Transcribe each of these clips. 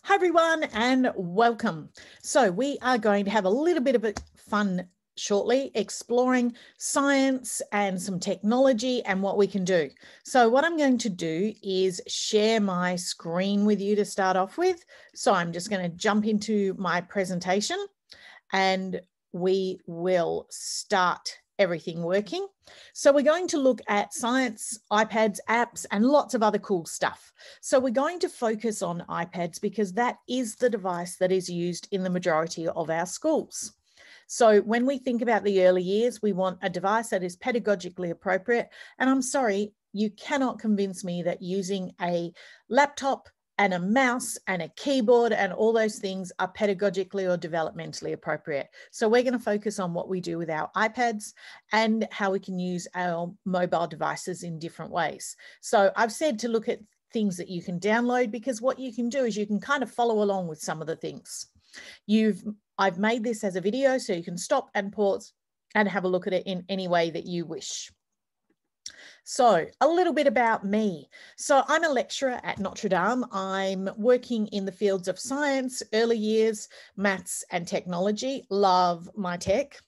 Hi everyone and welcome. So we are going to have a little bit of a fun shortly exploring science and some technology and what we can do. So what I'm going to do is share my screen with you to start off with. So I'm just going to jump into my presentation and we will start everything working. So we're going to look at science, iPads, apps, and lots of other cool stuff. So we're going to focus on iPads because that is the device that is used in the majority of our schools. So when we think about the early years, we want a device that is pedagogically appropriate. And I'm sorry, you cannot convince me that using a laptop and a mouse and a keyboard and all those things are pedagogically or developmentally appropriate. So we're going to focus on what we do with our iPads and how we can use our mobile devices in different ways. So I've said to look at things that you can download, because what you can do is you can kind of follow along with some of the things. I've made this as a video, so you can stop and pause and have a look at it in any way that you wish. So a little bit about me. So I'm a lecturer at Notre Dame. I'm working in the fields of science, early years, maths and technology. Love my tech.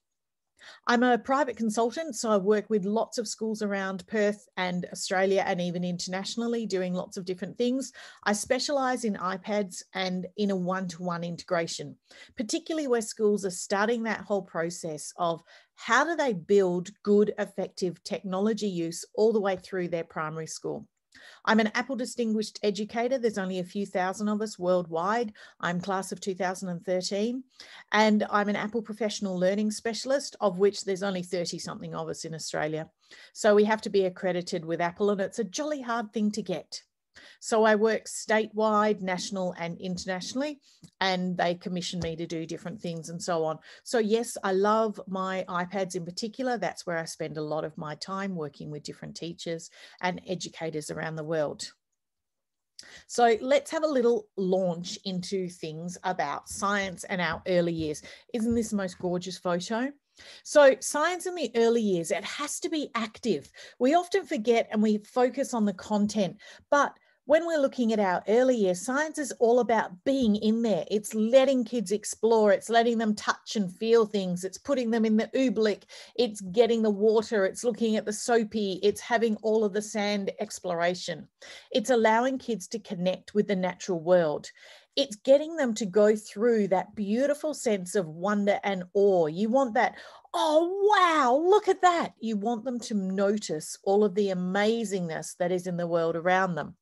I'm a private consultant, so I work with lots of schools around Perth and Australia and even internationally, doing lots of different things. I specialise in iPads and in a one-to-one integration, particularly where schools are starting that whole process of how do they build good, effective technology use all the way through their primary school. I'm an Apple Distinguished Educator. There's only a few thousand of us worldwide. I'm class of 2013. And I'm an Apple Professional Learning Specialist, of which there's only 30 something of us in Australia. So we have to be accredited with Apple, and it's a jolly hard thing to get. So I work statewide, national and internationally, and they commission me to do different things and so on. So yes, I love my iPads in particular. That's where I spend a lot of my time working with different teachers and educators around the world. So let's have a little launch into things about science and our early years. Isn't this the most gorgeous photo? So science in the early years, it has to be active. We often forget and we focus on the content, but when we're looking at our early years, science is all about being in there. It's letting kids explore. It's letting them touch and feel things. It's putting them in the oobleck. It's getting the water. It's looking at the soapy. It's having all of the sand exploration. It's allowing kids to connect with the natural world. It's getting them to go through that beautiful sense of wonder and awe. You want that, oh, wow, look at that. You want them to notice all of the amazingness that is in the world around them.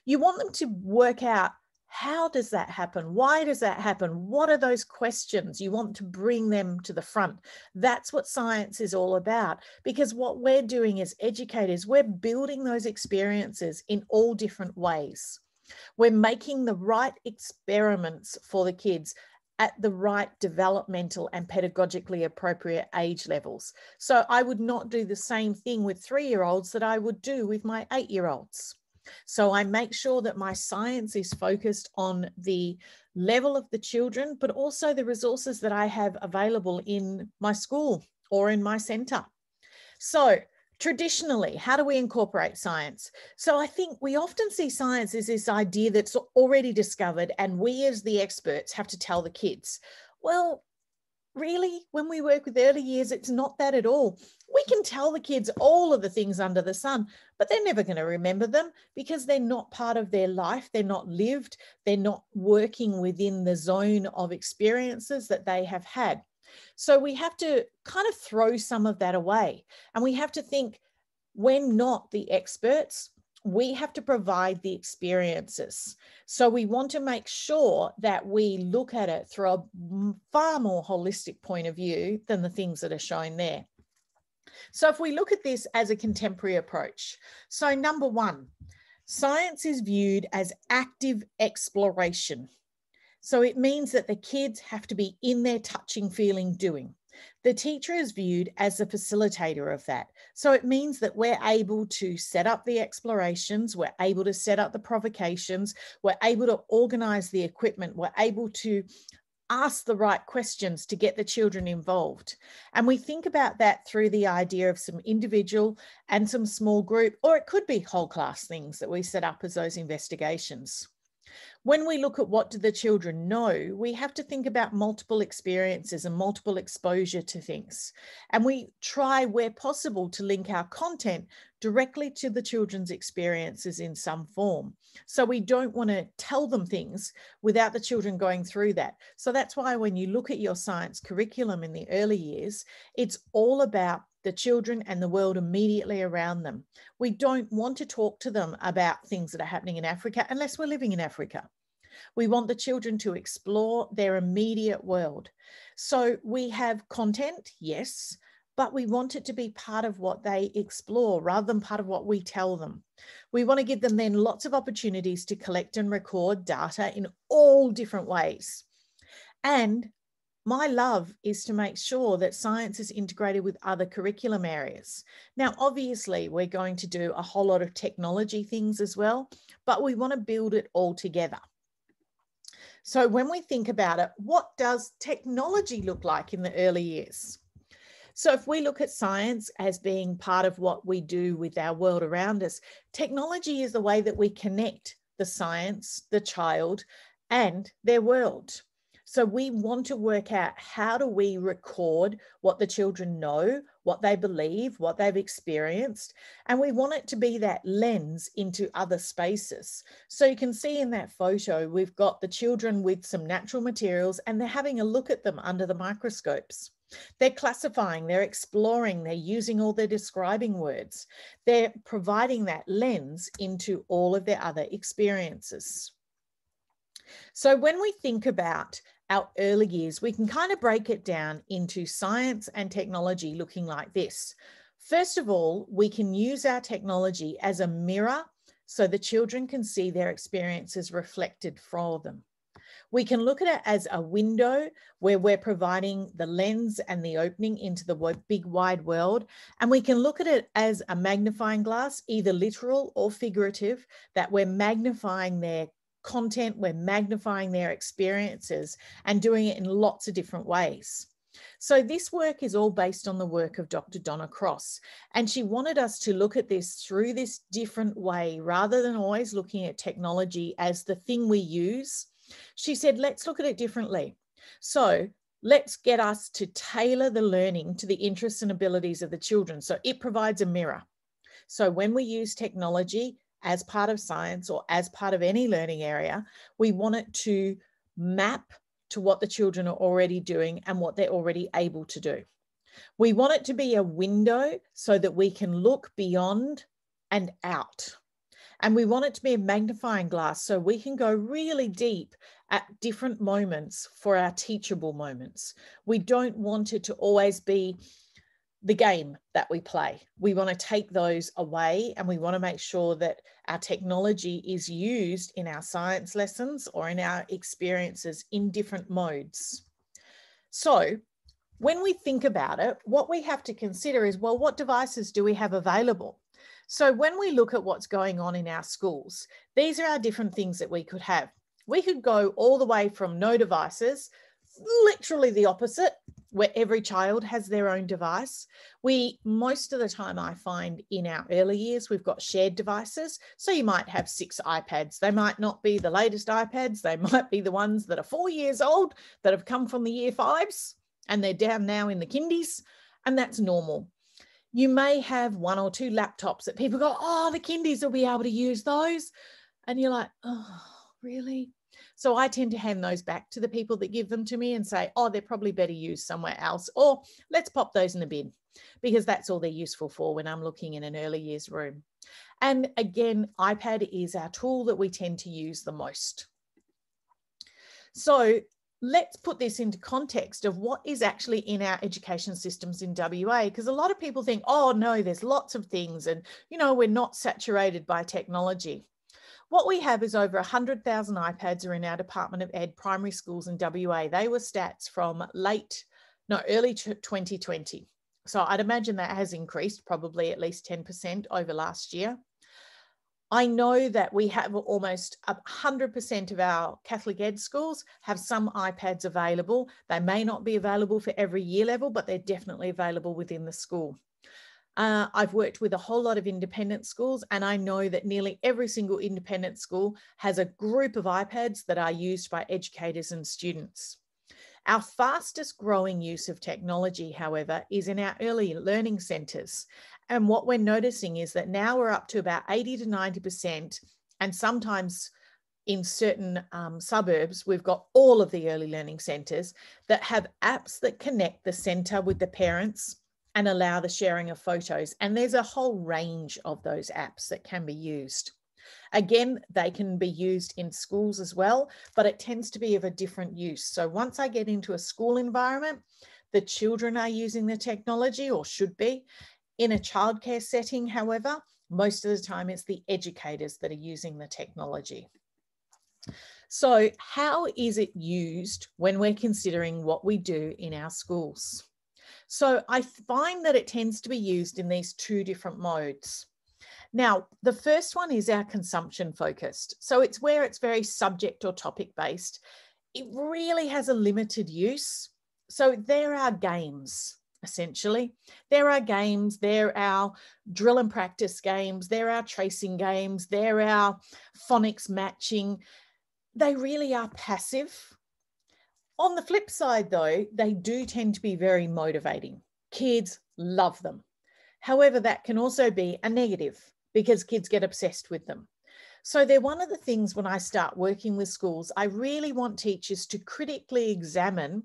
You want them to work out, how does that happen? Why does that happen? What are those questions? You want to bring them to the front. That's what science is all about, because what we're doing as educators, we're building those experiences in all different ways. We're making the right experiments for the kids at the right developmental and pedagogically appropriate age levels. So I would not do the same thing with 3-year-olds that I would do with my 8-year-olds. So I make sure that my science is focused on the level of the children, but also the resources that I have available in my school or in my centre. So traditionally, how do we incorporate science? So I think we often see science as this idea that's already discovered, and we as the experts have to tell the kids. Well, really, when we work with early years, it's not that at all. We can tell the kids all of the things under the sun, but they're never going to remember them because they're not part of their life. They're not lived. They're not working within the zone of experiences that they have had. So we have to kind of throw some of that away. And we have to think, we're not the experts. We have to provide the experiences. So we want to make sure that we look at it through a far more holistic point of view than the things that are shown there. So if we look at this as a contemporary approach, so number one, science is viewed as active exploration. So it means that the kids have to be in there touching, feeling, doing. The teacher is viewed as the facilitator of that. So it means that we're able to set up the explorations, we're able to set up the provocations, we're able to organise the equipment, we're able to ask the right questions to get the children involved. And we think about that through the idea of some individual and some small group, or it could be whole class things that we set up as those investigations. When we look at what do the children know, we have to think about multiple experiences and multiple exposure to things. And we try where possible to link our content directly to the children's experiences in some form. So we don't want to tell them things without the children going through that. So that's why when you look at your science curriculum in the early years, it's all about the children and the world immediately around them. We don't want to talk to them about things that are happening in Africa unless we're living in Africa. We want the children to explore their immediate world. So we have content, yes, but we want it to be part of what they explore rather than part of what we tell them. We want to give them then lots of opportunities to collect and record data in all different ways. And my love is to make sure that science is integrated with other curriculum areas. Now, obviously, we're going to do a whole lot of technology things as well, but we want to build it all together. So when we think about it, what does technology look like in the early years? So if we look at science as being part of what we do with our world around us, technology is the way that we connect the science, the child, and their world. So we want to work out how do we record what the children know, what they believe, what they've experienced, and we want it to be that lens into other spaces. So you can see in that photo, we've got the children with some natural materials and they're having a look at them under the microscopes. They're classifying, they're exploring, they're using all their describing words. They're providing that lens into all of their other experiences. So when we think about our early years, we can kind of break it down into science and technology looking like this. First of all, we can use our technology as a mirror so the children can see their experiences reflected for them. We can look at it as a window where we're providing the lens and the opening into the big wide world. And we can look at it as a magnifying glass, either literal or figurative, that we're magnifying their content, we're magnifying their experiences and doing it in lots of different ways. So this work is all based on the work of Dr. Donna Cross, and she wanted us to look at this through this different way rather than always looking at technology as the thing we use. She said, let's look at it differently. So let's get us to tailor the learning to the interests and abilities of the children. So it provides a mirror. So when we use technology as part of science or as part of any learning area, we want it to map to what the children are already doing and what they're already able to do. We want it to be a window so that we can look beyond and out. And we want it to be a magnifying glass so we can go really deep at different moments for our teachable moments. We don't want it to always be the game that we play. We want to take those away and we want to make sure that our technology is used in our science lessons or in our experiences in different modes. So when we think about it, what we have to consider is, well, what devices do we have available? So when we look at what's going on in our schools, these are our different things that we could have. We could go all the way from no devices, literally the opposite, where every child has their own device. Most of the time I find in our early years, we've got shared devices. So you might have 6 iPads. They might not be the latest iPads. They might be the ones that are 4 years old that have come from the year 5s and they're down now in the kindies, and that's normal. You may have 1 or 2 laptops that people go, oh, the kindies will be able to use those. And you're like, oh, really? So I tend to hand those back to the people that give them to me and say, oh, they're probably better used somewhere else, or let's pop those in the bin, because that's all they're useful for when I'm looking in an early years room. And again, iPad is our tool that we tend to use the most. So let's put this into context of what is actually in our education systems in WA, because a lot of people think, oh no, there's lots of things and, you know, we're not saturated by technology. What we have is over 100,000 iPads are in our Department of Ed primary schools in WA. They were stats from early 2020. So I'd imagine that has increased probably at least 10% over last year. I know that we have almost 100% of our Catholic Ed schools have some iPads available. They may not be available for every year level, but they're definitely available within the school. I've worked with a whole lot of independent schools, and I know that nearly every single independent school has a group of iPads that are used by educators and students. Our fastest growing use of technology, however, is in our early learning centres. And what we're noticing is that now we're up to about 80 to 90%, and sometimes in certain suburbs, we've got all of the early learning centres that have apps that connect the centre with the parents and allow the sharing of photos. And there's a whole range of those apps that can be used. Again, they can be used in schools as well, but it tends to be of a different use. So once I get into a school environment, the children are using the technology, or should be. In a childcare setting, however, most of the time it's the educators that are using the technology. So how is it used when we're considering what we do in our schools? So I find that it tends to be used in these two different modes. Now, the first one is our consumption focused. So it's where it's very subject or topic based. It really has a limited use. So there are games, essentially. There are games, there are drill and practice games, there are tracing games, there are phonics matching. They really are passive. On the flip side, though, they do tend to be very motivating. Kids love them. However, that can also be a negative because kids get obsessed with them. So they're one of the things when I start working with schools, I really want teachers to critically examine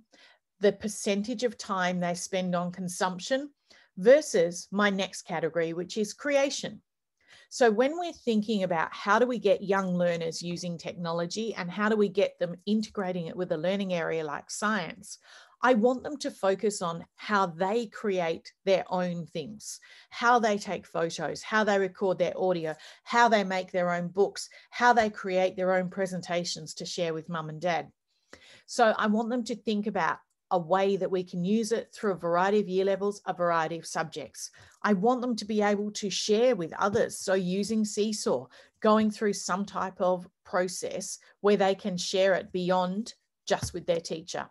the percentage of time they spend on consumption versus my next category, which is creation. So when we're thinking about how do we get young learners using technology and how do we get them integrating it with a learning area like science, I want them to focus on how they create their own things, how they take photos, how they record their audio, how they make their own books, how they create their own presentations to share with mum and dad. So I want them to think about a way that we can use it through a variety of year levels, a variety of subjects. I want them to be able to share with others. So using Seesaw, going through some type of process where they can share it beyond just with their teacher.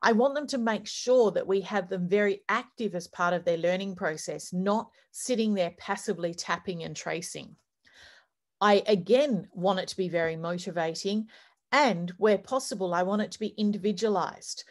I want them to make sure that we have them very active as part of their learning process, not sitting there passively tapping and tracing. I, again, want it to be very motivating, and where possible, I want it to be individualized.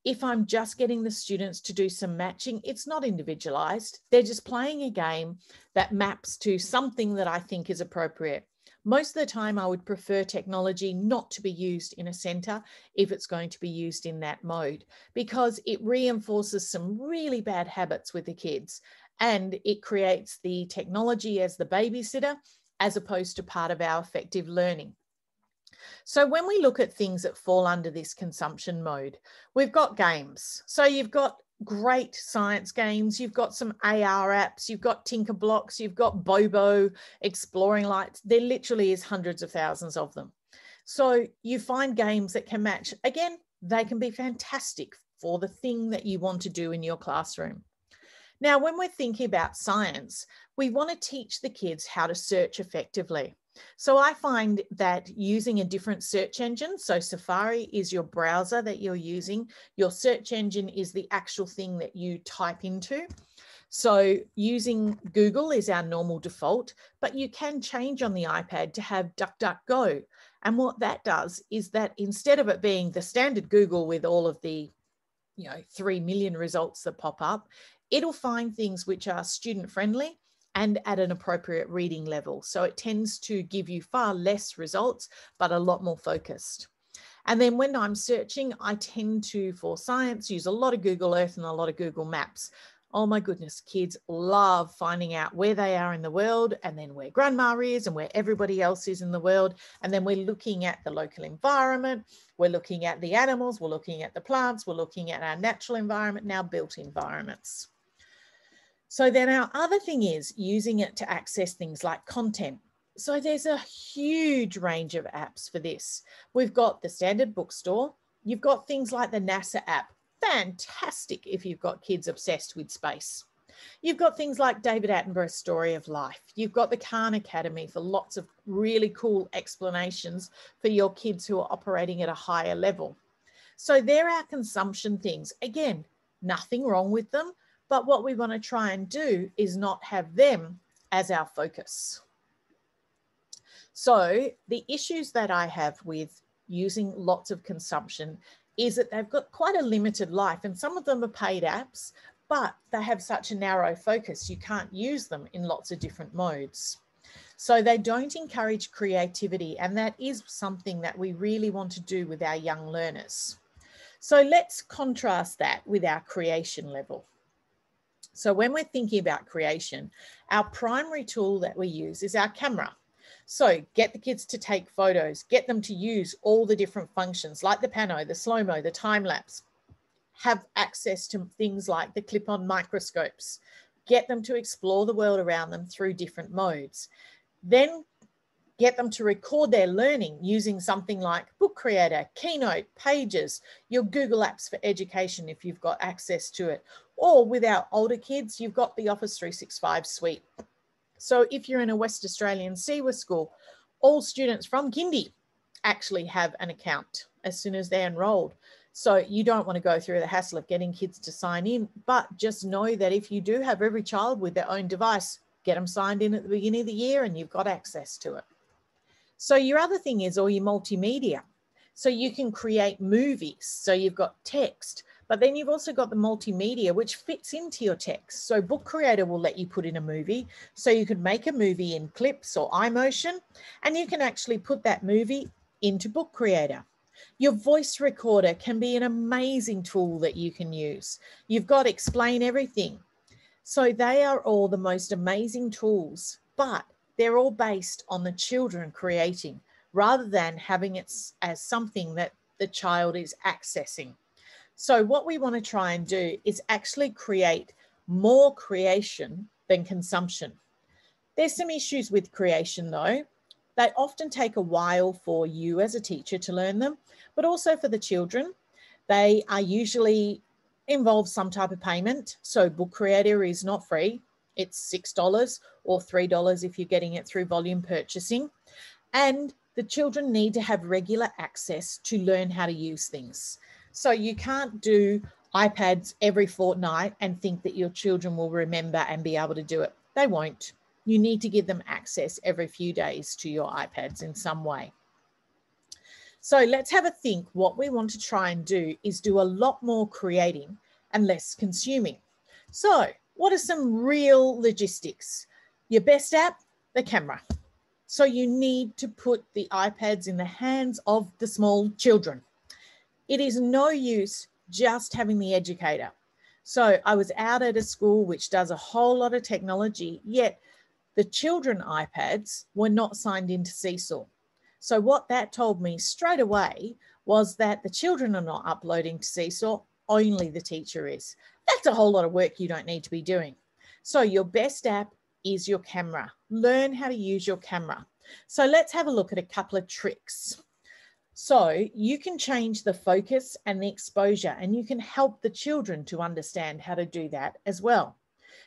If I'm just getting the students to do some matching, it's not individualized. They're just playing a game that maps to something that I think is appropriate. Most of the time, I would prefer technology not to be used in a centre if it's going to be used in that mode, because it reinforces some really bad habits with the kids, and it creates the technology as the babysitter as opposed to part of our effective learning. So when we look at things that fall under this consumption mode, we've got games. So you've got great science games, you've got some AR apps, you've got Tinker Blocks, you've got Bobo, Exploring Lights. There literally is hundreds of thousands of them. So you find games that can match. Again, they can be fantastic for the thing that you want to do in your classroom. Now, when we're thinking about science, we want to teach the kids how to search effectively. So I find that using a different search engine, so Safari is your browser that you're using, your search engine is the actual thing that you type into. So using Google is our normal default, but you can change on the iPad to have DuckDuckGo. And what that does is that instead of it being the standard Google with all of the 3 million results that pop up, it'll find things which are student friendly and at an appropriate reading level. So it tends to give you far less results, but a lot more focused. And then when I'm searching, I tend to, for science, use a lot of Google Earth and a lot of Google Maps. Oh my goodness, kids love finding out where they are in the world and then where grandma is and where everybody else is in the world. And then we're looking at the local environment, we're looking at the animals, we're looking at the plants, we're looking at our natural environment, now built environments. So then our other thing is using it to access things like content. So there's a huge range of apps for this. We've got the standard bookstore. You've got things like the NASA app. Fantastic if you've got kids obsessed with space. You've got things like David Attenborough's Story of Life. You've got the Khan Academy for lots of really cool explanations for your kids who are operating at a higher level. So there are consumption things. Again, nothing wrong with them, But what we want to try and do is not have them as our focus. So the issues that I have with using lots of consumption is that they've got quite a limited life, and some of them are paid apps, but they have such a narrow focus. You can't use them in lots of different modes. So they don't encourage creativity, and that is something that we really want to do with our young learners. So let's contrast that with our creation level. So when we're thinking about creation, our primary tool that we use is our camera. So get the kids to take photos, get them to use all the different functions like the pano, the slow-mo, the time-lapse, have access to things like the clip-on microscopes, get them to explore the world around them through different modes. Then get them to record their learning using something like Book Creator, Keynote, Pages, your Google Apps for education if you've got access to it. Or with our older kids, you've got the Office 365 suite. So if you're in a West Australian CEWA school, all students from kindy actually have an account as soon as they're enrolled. So you don't want to go through the hassle of getting kids to sign in, but just know that if you do have every child with their own device, get them signed in at the beginning of the year and you've got access to it. So your other thing is all your multimedia. So you can create movies. So you've got text, but then you've also got the multimedia, which fits into your text. So Book Creator will let you put in a movie. So you could make a movie in Clips or iMotion, and you can actually put that movie into Book Creator. Your voice recorder can be an amazing tool that you can use. You've got Explain Everything. So they are all the most amazing tools, but they're all based on the children creating rather than having it as something that the child is accessing. So what we want to try and do is actually create more creation than consumption. There's some issues with creation though. They often take a while for you as a teacher to learn them, but also for the children. They are usually involve some type of payment. So Book Creator is not free. It's $6 or $3 if you're getting it through volume purchasing. And the children need to have regular access to learn how to use things. So you can't do iPads every fortnight and think that your children will remember and be able to do it. They won't. You need to give them access every few days to your iPads in some way. So let's have a think. What we want to try and do is do a lot more creating and less consuming. So what are some real logistics? Your best app, the camera. So you need to put the iPads in the hands of the small children. It is no use just having the educator. So I was out at a school which does a whole lot of technology, yet the children iPads were not signed into Seesaw. So what that told me straight away was that the children are not uploading to Seesaw, only the teacher is. That's a whole lot of work you don't need to be doing. So your best app is your camera. Learn how to use your camera. So let's have a look at a couple of tricks. So you can change the focus and the exposure, and you can help the children to understand how to do that as well.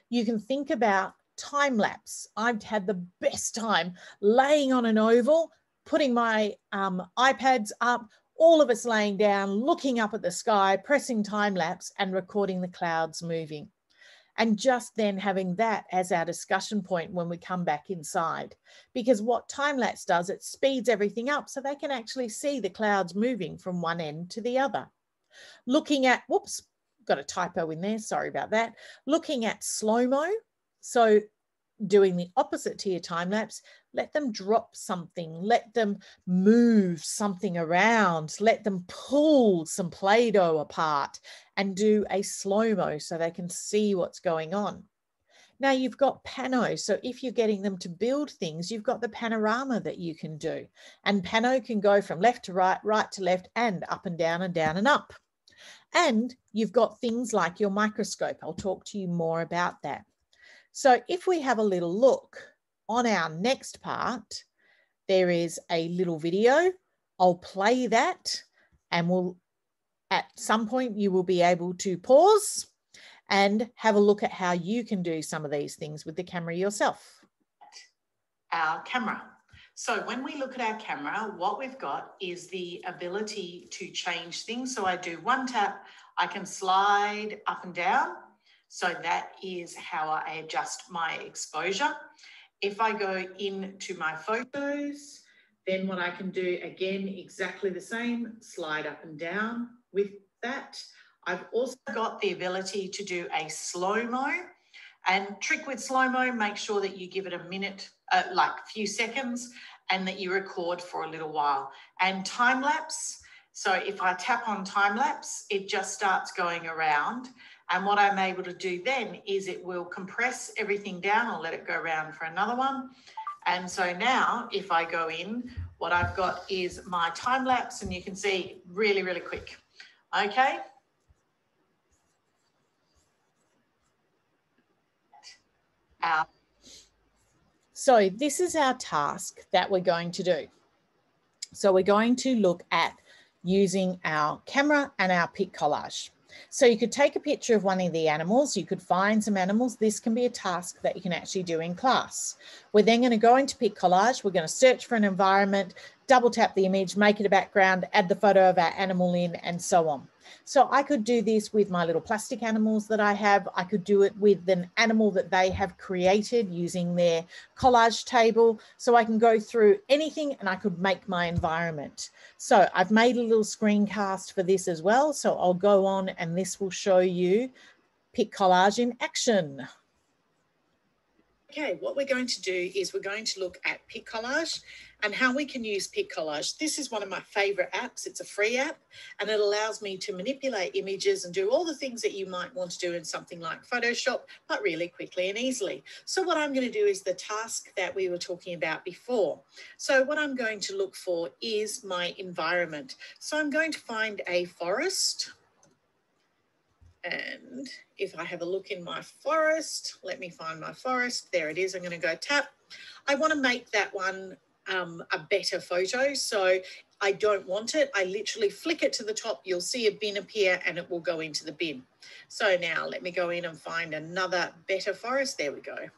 You can think about time lapse. I've had the best time laying on an oval, putting my iPads up, all of us laying down, looking up at the sky, pressing time lapse and recording the clouds moving. And just then having that as our discussion point when we come back inside. Because what time-lapse does, it speeds everything up so they can actually see the clouds moving from one end to the other. Looking at, whoops, got a typo in there, sorry about that. Looking at slow-mo, so doing the opposite to your time-lapse, let them drop something, let them move something around, let them pull some Play-Doh apart and do a slow-mo so they can see what's going on. Now you've got Pano, so if you're getting them to build things, you've got the panorama that you can do. And Pano can go from left to right, right to left, and up and down and up. And you've got things like your microscope. I'll talk to you more about that. So if we have a little look on our next part, there is a little video. I'll play that and we'll, at some point you will be able to pause and have a look at how you can do some of these things with the camera yourself. Our camera. So when we look at our camera, what we've got is the ability to change things. So I do one tap, I can slide up and down. So that is how I adjust my exposure. If I go into my photos, then what I can do, again, exactly the same, slide up and down with that. I've also got the ability to do a slow-mo, and trick with slow-mo, make sure that you give it a minute, like a few seconds, and that you record for a little while. And time-lapse, so if I tap on time-lapse, it just starts going around. And what I'm able to do then is it will compress everything down. I'll let it go around for another one. And so now if I go in, what I've got is my time lapse, and you can see really, really quick. Okay. So this is our task that we're going to do. So we're going to look at using our camera and our pic collage. So you could take a picture of one of the animals, you could find some animals. This can be a task that you can actually do in class. We're then going to go into pic collage, we're going to search for an environment, double tap the image, make it a background, add the photo of our animal in, and so on. So I could do this with my little plastic animals that I have. I could do it with an animal that they have created using their collage table. So I can go through anything and I could make my environment. So I've made a little screencast for this as well. So I'll go on and this will show you pic collage in action. Okay, what we're going to do is we're going to look at pic collage and how we can use pic collage. This is one of my favorite apps. It's a free app and it allows me to manipulate images and do all the things that you might want to do in something like Photoshop, but really quickly and easily. So what I'm going to do is the task that we were talking about before. So what I'm going to look for is my environment. So I'm going to find a forest. And if I have a look in my forest, let me find my forest. There it is. I'm going to go tap. I want to make that one a better photo. So I don't want it. I literally flick it to the top. You'll see a bin appear and it will go into the bin. So now let me go in and find another better forest. There we go.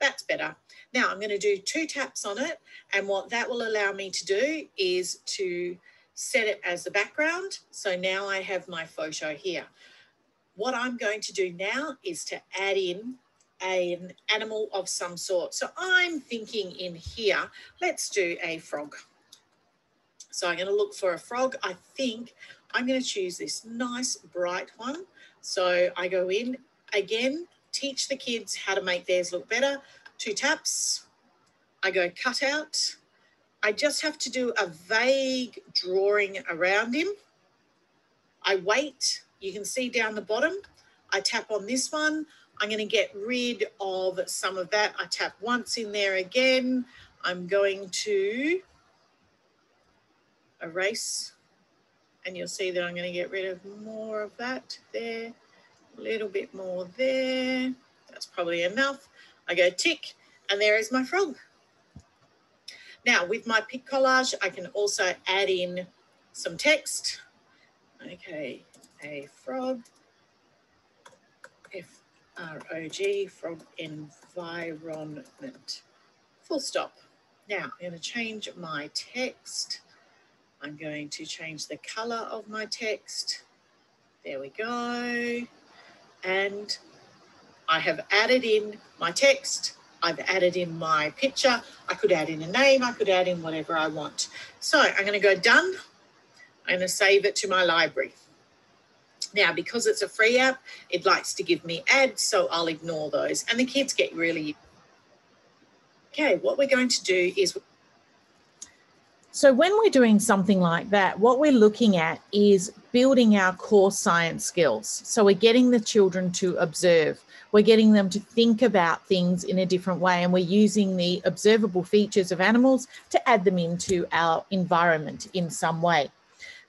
That's better. Now I'm going to do 2 taps on it. And what that will allow me to do is to set it as the background. So now I have my photo here. What I'm going to do now is to add in an animal of some sort. So I'm thinking in here, let's do a frog. So I'm going to look for a frog. I think I'm going to choose this nice bright one. So I go in again, teach the kids how to make theirs look better. 2 taps. I go cut out. I just have to do a vague drawing around him. I wait. You can see down the bottom, I tap on this one. I'm going to get rid of some of that. I tap once in there again. I'm going to erase, and you'll see that I'm going to get rid of more of that there, a little bit more there. That's probably enough. I go tick, and there is my frog. Now, with my pic collage, I can also add in some text. Okay. A frog, F-R-O-G, frog environment, full stop. Now I'm going to change my text. I'm going to change the color of my text. There we go. And I have added in my text. I've added in my picture. I could add in a name. I could add in whatever I want. So I'm going to go done. I'm going to save it to my library. Now, because it's a free app, it likes to give me ads, so I'll ignore those. And the kids get really... Okay, what we're going to do is... So when we're doing something like that, what we're looking at is building our core science skills. So we're getting the children to observe. We're getting them to think about things in a different way, and we're using the observable features of animals to add them into our environment in some way.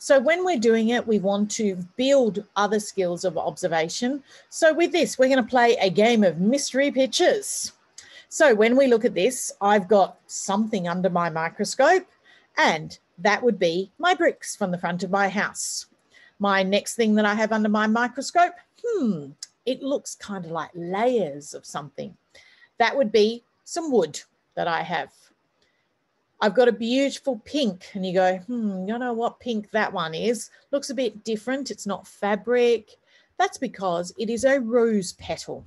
So when we're doing it, we want to build other skills of observation. So with this, we're going to play a game of mystery pictures. So when we look at this, I've got something under my microscope, and that would be my bricks from the front of my house. My next thing that I have under my microscope, it looks kind of like layers of something. That would be some wood that I have. I've got a beautiful pink, and you go, you know what pink that one is? Looks a bit different. It's not fabric. That's because it is a rose petal.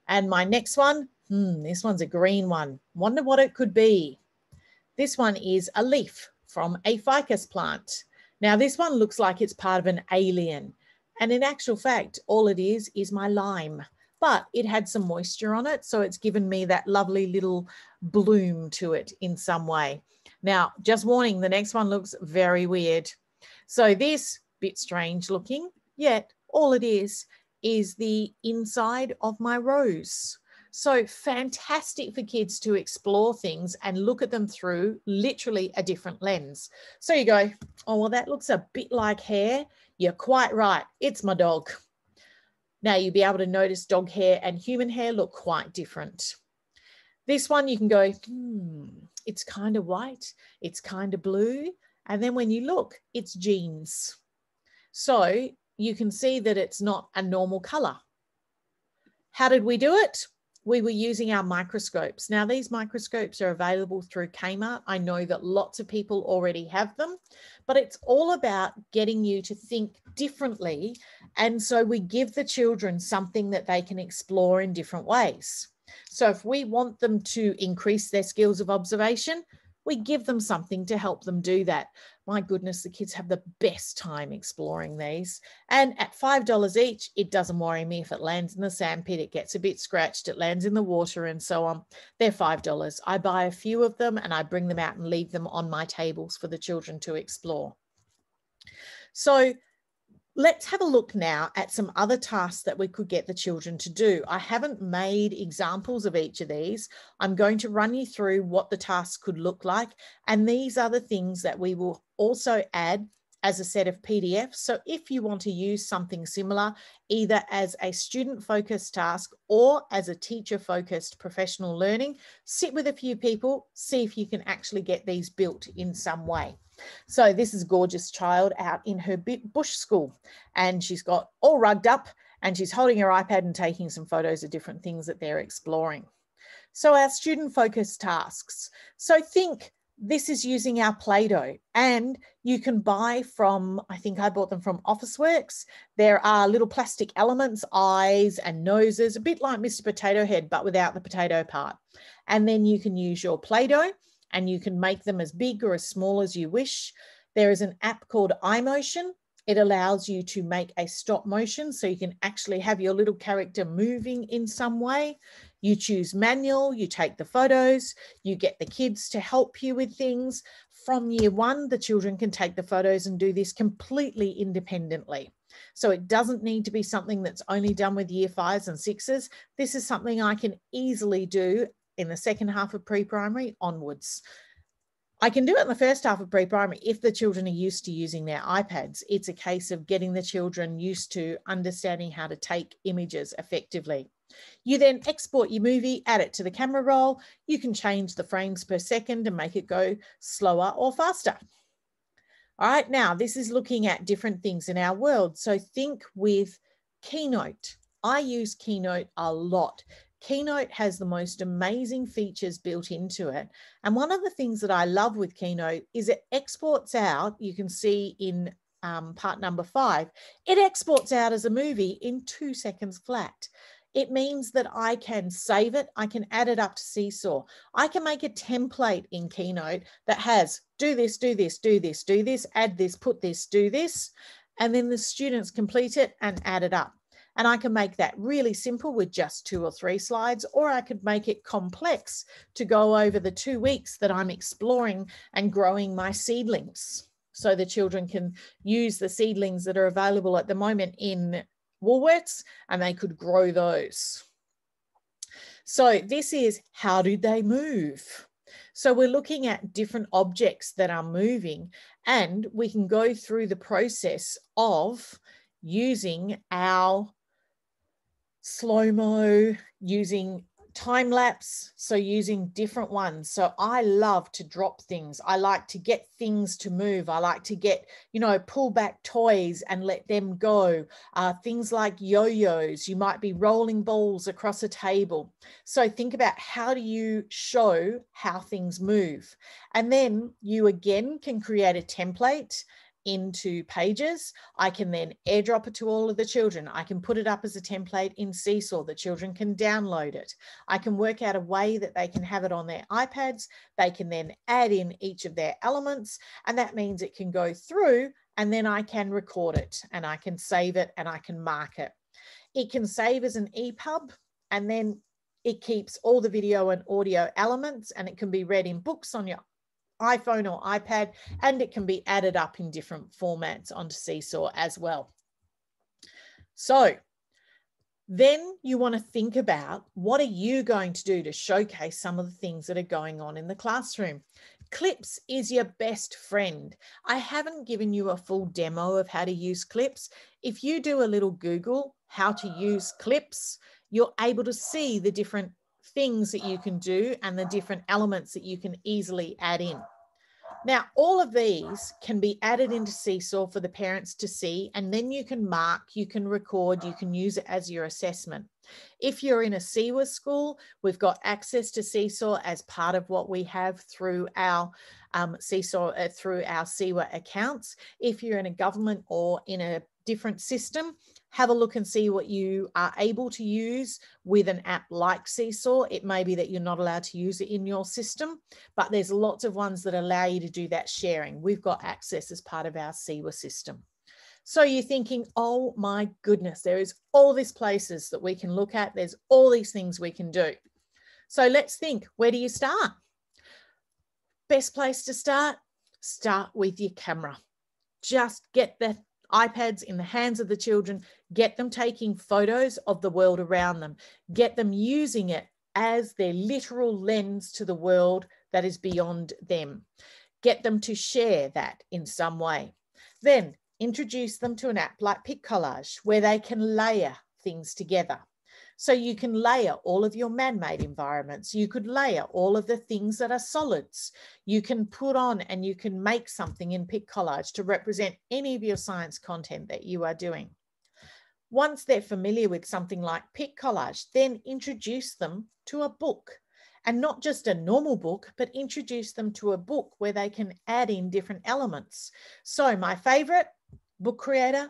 And my next one, this one's a green one. Wonder what it could be. This one is a leaf from a ficus plant. Now, this one looks like it's part of an alien. And in actual fact, all it is my lime. But it had some moisture on it, so it's given me that lovely little bloom to it in some way. Now, just warning, the next one looks very weird. So this, bit strange looking, yet all it is the inside of my rose. So fantastic for kids to explore things and look at them through literally a different lens. So you go, oh, well, that looks a bit like hair. You're quite right. It's my dog. Now you'll be able to notice dog hair and human hair look quite different. This one you can go, it's kind of white, it's kind of blue. And then when you look, it's jeans. So you can see that it's not a normal color. How did we do it? We were using our microscopes. Now, these microscopes are available through Kmart. I know that lots of people already have them, but it's all about getting you to think differently. And so we give the children something that they can explore in different ways. So if we want them to increase their skills of observation, we give them something to help them do that. My goodness, the kids have the best time exploring these. And at $5 each, it doesn't worry me if it lands in the sandpit, it gets a bit scratched, it lands in the water and so on. They're $5. I buy a few of them and I bring them out and leave them on my tables for the children to explore. So let's have a look now at some other tasks that we could get the children to do. I haven't made examples of each of these. I'm going to run you through what the tasks could look like. And these are the things that we will also add as a set of PDFs. So if you want to use something similar, either as a student-focused task or as a teacher-focused professional learning, sit with a few people, see if you can actually get these built in some way. So this is a gorgeous child out in her bush school, and she's got all rugged up and she's holding her iPad and taking some photos of different things that they're exploring. So our student-focused tasks. So think this is using our Play-Doh, and you can buy from, I think I bought them from Officeworks. There are little plastic elements, eyes and noses, a bit like Mr. Potato Head, but without the potato part. And then you can use your Play-Doh and you can make them as big or as small as you wish. There is an app called iMotion. It allows you to make a stop motion, so you can actually have your little character moving in some way. You choose manual, you take the photos, you get the kids to help you with things. From year one, the children can take the photos and do this completely independently. So it doesn't need to be something that's only done with year 5s and 6s. This is something I can easily do in the second half of pre-primary onwards. I can do it in the first half of pre-primary if the children are used to using their iPads. It's a case of getting the children used to understanding how to take images effectively. You then export your movie, add it to the camera roll. You can change the frames per second and make it go slower or faster. All right, now this is looking at different things in our world. So think with Keynote. I use Keynote a lot. Keynote has the most amazing features built into it. And one of the things that I love with Keynote is it exports out, you can see in part number 5, it exports out as a movie in 2 seconds flat. It means that I can save it, I can add it up to Seesaw. I can make a template in Keynote that has do this, do this, do this, do this, add this, put this, do this, and then the students complete it and add it up. And I can make that really simple with just 2 or 3 slides, or I could make it complex to go over the 2 weeks that I'm exploring and growing my seedlings. So the children can use the seedlings that are available at the moment in Woolworths and they could grow those. So this is how do they move? So we're looking at different objects that are moving, and we can go through the process of using our slow-mo, using time lapse, so using different ones. So I love to drop things. I like to get things to move. I like to get, pull back toys and let them go. Things like yo-yos, you might be rolling balls across a table. So think about how do you show how things move? And then you again can create a template into Pages. I can then airdrop it to all of the children. I can put it up as a template in Seesaw. The children can download it. I can work out a way that they can have it on their iPads. They can then add in each of their elements, and that means it can go through, and then I can record it and I can save it and I can mark it. It can save as an EPUB, and then it keeps all the video and audio elements, and it can be read in books on your iPhone or iPad, and it can be added up in different formats onto Seesaw as well. So then you want to think about, what are you going to do to showcase some of the things that are going on in the classroom? Clips is your best friend. I haven't given you a full demo of how to use Clips. If you do a little Google how to use Clips, you're able to see the different things that you can do and the different elements that you can easily add in. Now, all of these can be added into Seesaw for the parents to see, and then you can mark, you can record, you can use it as your assessment. If you're in a SEWA school, we've got access to Seesaw as part of what we have through our Seesaw, through our SEWA accounts. If you're in a government or in a different system, have a look and see what you are able to use with an app like Seesaw. It may be that you're not allowed to use it in your system, but there's lots of ones that allow you to do that sharing. We've got access as part of our SEWA system. So you're thinking, oh my goodness, there is all these places that we can look at. There's all these things we can do. So let's think, where do you start? Best place to start with your camera. Just get the iPads in the hands of the children, get them taking photos of the world around them, get them using it as their literal lens to the world that is beyond them. Get them to share that in some way. Then introduce them to an app like PicCollage, where they can layer things together. So you can layer all of your man-made environments. You could layer all of the things that are solids. You can put on and you can make something in PicCollage to represent any of your science content that you are doing. Once they're familiar with something like PicCollage, then introduce them to a book. And not just a normal book, but introduce them to a book where they can add in different elements. So my favorite, Book Creator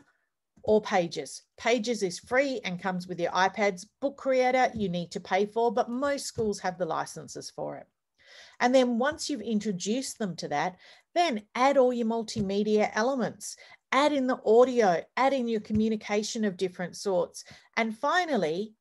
or Pages. Pages is free and comes with your iPads. Book Creator you need to pay for, but most schools have the licenses for it. And then once you've introduced them to that, then add all your multimedia elements. Add in the audio, add in your communication of different sorts. And finally,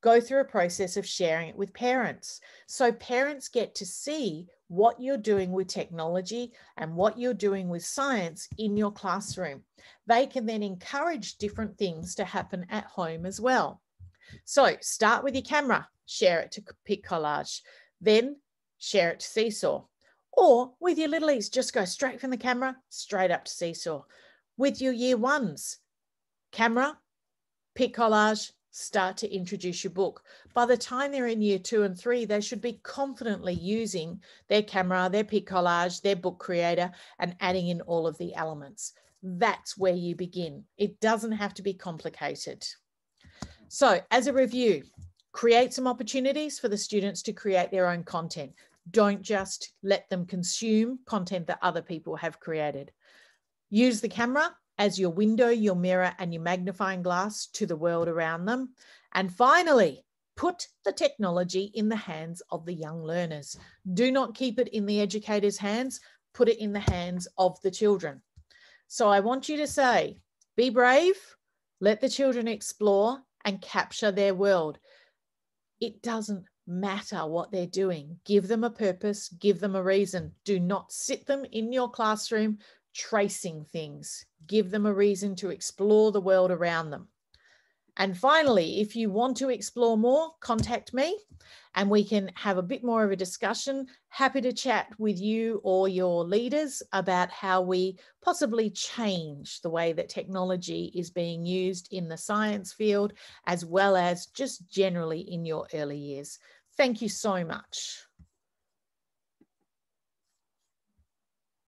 go through a process of sharing it with parents. So parents get to see what you're doing with technology and what you're doing with science in your classroom. They can then encourage different things to happen at home as well. So start with your camera, share it to PicCollage, then share it to Seesaw. Or with your littlies, just go straight from the camera, straight up to Seesaw. With your year ones, camera, PicCollage, start to introduce your book. By the time they're in year 2 and 3, they should be confidently using their camera, their PicCollage, their Book Creator, and adding in all of the elements. That's where you begin. It doesn't have to be complicated. So as a review, create some opportunities for the students to create their own content. Don't just let them consume content that other people have created. Use the camera as your window, your mirror, and your magnifying glass to the world around them. And finally, put the technology in the hands of the young learners. Do not keep it in the educator's hands, put it in the hands of the children. So I want you to say, be brave, let the children explore and capture their world. It doesn't matter what they're doing. Give them a purpose, give them a reason. Do not sit them in your classroom tracing things. Give them a reason to explore the world around them. And finally, if you want to explore more, contact me and we can have a bit more of a discussion. Happy to chat with you or your leaders about how we possibly change the way that technology is being used in the science field, as well as just generally in your early years. Thank you so much.